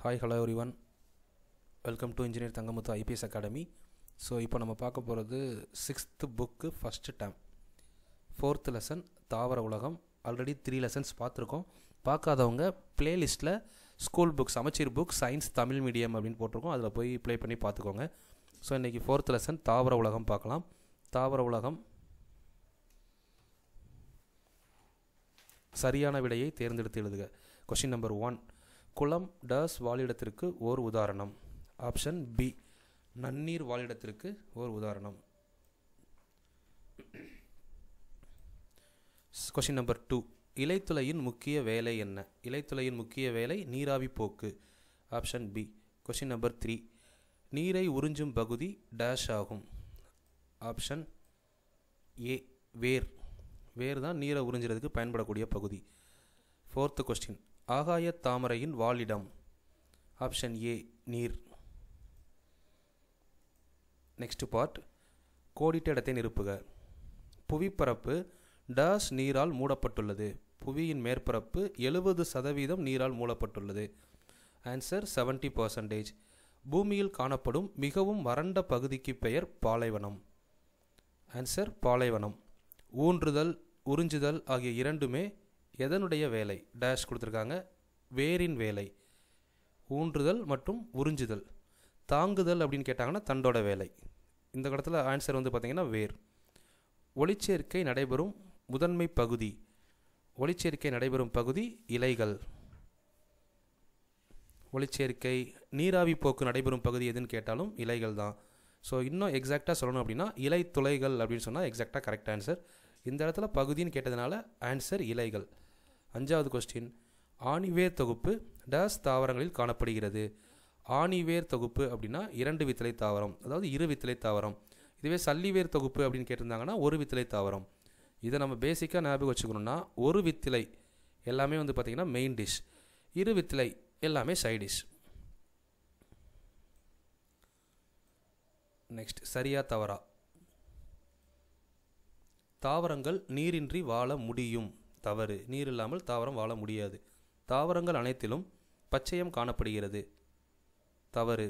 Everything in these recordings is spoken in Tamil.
Hi hello everyone, welcome to engineer Thangamuthu IPS academy. So இப்போ நம்ம பார்க்க போகிறது 6th book first dam 4th lesson தாவர உலகம். ஆல்ரெடி 3 லெசன்ஸ் பார்த்துருக்கோம். பார்க்காதவங்க ப்ளேலிஸ்ட்டில் ஸ்கூல் புக்ஸ் சமச்சீர் புக் சயின்ஸ் தமிழ் மீடியம் அப்படின்னு போட்டிருக்கோம், அதில் போய் ப்ளே பண்ணி பார்த்துக்கோங்க. ஸோ இன்றைக்கி 4th லெசன் தாவர உலகம் பார்க்கலாம். தாவர உலகம் சரியான விடையை தேர்ந்தெடுத்து எழுதுக. கொஸ்டின் நம்பர் 1, குளம் டஸ் வாழிடத்திற்கு ஓர் உதாரணம். ஆப்ஷன் பி, நன்னீர் வாழிடத்திற்கு ஓர் உதாரணம். கொஸ்டின் நம்பர் 2, இலைத்துளையின் முக்கிய வேலை என்ன? இலைத்துளையின் முக்கிய வேலை நீராவி போக்கு. Option B. கொஸ்டின் நம்பர் 3, நீரை உறிஞ்சும் பகுதி டேஷ் ஆகும். ஆப்ஷன் ஏ, வேர். வேர் தான் நீரை உறிஞ்சுறதுக்கு பயன்படக்கூடிய பகுதி. 4th கொஸ்டின், ஆகாய தாமரையின் வாழிடம். ஆப்ஷன் ஏ, நீர். நெக்ஸ்ட் பார்ட், கோடிட்ட இடத்தை நிரப்புக. புவிப்பரப்பு டேஷ் நீரால் மூடப்பட்டுள்ளது. புவியின் மேற்பரப்பு 70% நீரால் மூடப்பட்டுள்ளது. ஆன்சர் 70%. பூமியில் காணப்படும் மிகவும் வறண்ட பகுதிக்கு பெயர் பாலைவனம். ஆன்சர் பாலைவனம். ஊன்றுதல் உறிஞ்சுதல் ஆகிய இரண்டுமே எதனுடைய வேலை? டேஷ் கொடுத்துருக்காங்க, வேரின் வேலை. ஊன்றுதல் மற்றும் உறிஞ்சுதல். தாங்குதல் அப்படின்னு கேட்டாங்கன்னா தண்டோட வேலை. இந்த இடத்துல ஆன்சர் பார்த்திங்கன்னா வேர். ஒளிச்சேர்க்கை நடைபெறும் முதன்மை பகுதி. ஒளிச்சேர்க்கை நடைபெறும் பகுதி இலைகள். ஒளிச்சேர்க்கை நீராவி போக்கு நடைபெறும் பகுதி எதுன்னு கேட்டாலும் இலைகள் தான். ஸோ இன்னும் எக்ஸாக்டாக சொல்லணும் அப்படின்னா இலை துளைகள் அப்படின்னு சொன்னால் எக்ஸாக்டாக கரெக்ட் ஆன்சர். இந்த இடத்துல பகுதின்னு கேட்டதுனால ஆன்சர் இலைகள். 5வது கொஸ்டின், ஆணிவேர் தொகுப்பு டேஸ் தாவரங்களில் காணப்படுகிறது. ஆணிவேர் தொகுப்பு அப்படின்னா 2 வித்திலை தாவரம், அதாவது 2 வித்திலை தாவரம். இதுவே சல்லிவேர் தொகுப்பு அப்படின்னு கேட்டிருந்தாங்கன்னா 1 வித்திலை தாவரம். இதை நம்ம பேசிக்காக ஞாபகம் வச்சுக்கணும்னா 1 வித்திலை எல்லாமே பார்த்திங்கன்னா மெயின் டிஷ், 2 வித்திலை எல்லாமே சைட் டிஷ். நெக்ஸ்ட், சரியா தவறா? தாவரங்கள் நீரின்றி வாழ முடியும். தவறு. நீர் இல்லாமல் தாவரம் வாழ முடியாது. தாவரங்கள் அனைத்திலும் பச்சையம் காணப்படுகிறது. தவறு.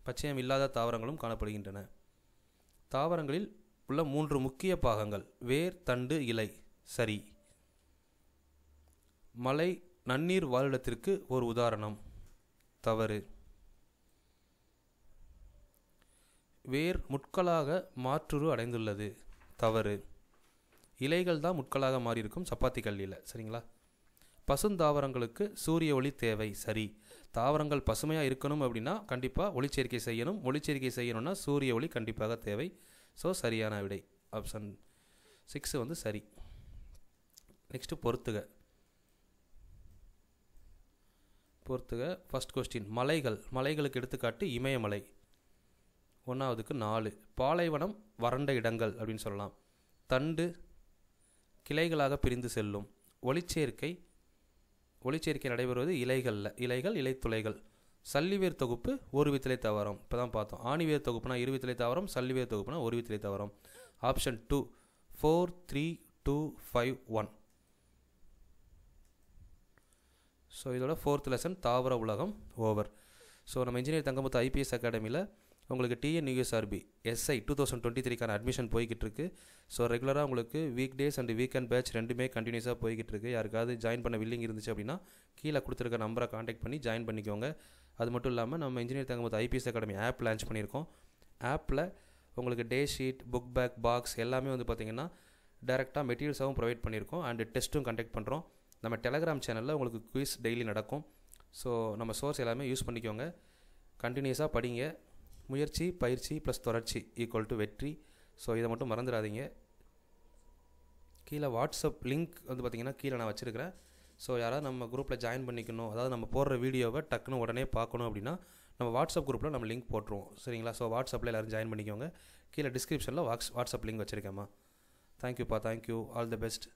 பச்சையம் இல்லாத தாவரங்களும் காணப்படுகின்றன. தாவரங்களில் உள்ள 3 முக்கிய பாகங்கள் வேர், தண்டு, இலை. சரி. மலை நன்னீர் வாழிடத்திற்கு ஒரு உதாரணம். தவறு. வேர் முட்களாக மாற்றுரு அடைந்துள்ளது. தவறு. இலைகள் தான் முட்களாக மாறி இருக்கும் சப்பாத்தி கல்லியில். சரிங்களா? பசுந்தாவரங்களுக்கு சூரிய ஒளி தேவை. சரி. தாவரங்கள் பசுமையாக இருக்கணும் அப்படின்னா கண்டிப்பாக ஒளிச்சேர்க்கை செய்யணும். ஒளிச்சேர்க்கை செய்யணும்னா சூரிய ஒளி கண்டிப்பாக தேவை. ஸோ சரியான விடை ஆப்ஷன் 6 சரி. நெக்ஸ்ட்டு பொறுத்துக. ஃபர்ஸ்ட் கொஸ்டின், மலைகள். மலைகளுக்கு எடுத்துக்காட்டு இமயமலை. 1க்கு 4. பாலைவனம் வறண்ட இடங்கள் அப்படின்னு சொல்லலாம். தண்டு கிளைகளாக பிரிந்து செல்லும். ஒளிச்சேர்க்கை நடைபெறுவது இலைகளில். இலைகள் இலைத்துளைகள். சல்லிவேர் தொகுப்பு 1 வித்திலை தாவரம். இப்போ தான் பார்த்தோம். ஆணிவேர் தொகுப்புனா 2 வித்திலை தாவரம், சல்லிவேர் தொகுப்புனா 1 வித்திலை தாவரம். ஆப்ஷன் 2, 4, 3, 2, 5, 1. ஸோ இதோட 4th லெசன் தாவர உலகம் ஓவர். ஸோ நம்ம இன்ஜினியர் தங்கமுத்து ஐபிஎஸ் அகாடமியில் உங்களுக்கு டிஎன்யூஎஸ்ஆர்பி எஸ்ஐ 2023க்கான அட்மிஷன் போய்கிட்டு இருக்கு. ஸோ ரெகுலராக உங்களுக்கு weekdays and weekend batch ரெண்டுமே கண்டினியூஸாக போய்கிட்டு இருக்கு. யாருக்காவது ஜாயின் பண்ண வில்லிங் இருந்துச்சு அப்படின்னா கீழே கொடுத்துருக்க நம்பரை காண்டாக்ட் பண்ணி ஜாயின் பண்ணிக்கோங்க. அது மட்டும் இல்லாமல் நம்ம engineer Thangamuthu IPS academy app launch பண்ணியிருக்கோம். ஆப்பில் உங்களுக்கு day sheet, book back, box எல்லாமே பார்த்திங்கன்னா டேரெக்டாக மெட்டீரியல்ஸாகவும் ப்ரொவைட் பண்ணியிருக்கோம். அண்ட் டெஸ்ட்டும் கண்டக்ட் பண்ணுறோம். நம்ம டெலகிராம் சேனலில் உங்களுக்கு குவிஸ் டெய்லி நடக்கும். ஸோ நம்ம சோர்ஸ் எல்லாமே யூஸ் பண்ணிக்கோங்க. கண்டினியூஸாக படிங்க. முயற்சி பயிற்சி ப்ளஸ் தொடர்ச்சி ஈக்குவல் டு வெற்றி. ஸோ இதை மட்டும் மறந்துடாதீங்க. கீழே வாட்ஸ்அப் லிங்க் பார்த்திங்கன்னா கீழே நான் வச்சுருக்கிறேன். ஸோ யாராவது நம்ம குரூப்பில் ஜாயின் பண்ணிக்கணும், அதாவது நம்ம போடுற வீடியோவை டக்குன்னு உடனே பார்க்கணும் அப்படின்னா நம்ம வாட்ஸ்அப் குரூப்பில் நம்ம லிங்க் போட்டுருவோம். சரிங்களா? ஸோ வாட்ஸ்அப்பில் எல்லோரும் ஜாயின் பண்ணிக்கோங்க. கீழே டிஸ்கிரிப்ஷனில் வாட்ஸ்அப் லிங்க் வச்சுருக்கேம்மா. தேங்க்யூப்பா. தேங்க்யூ. All the best.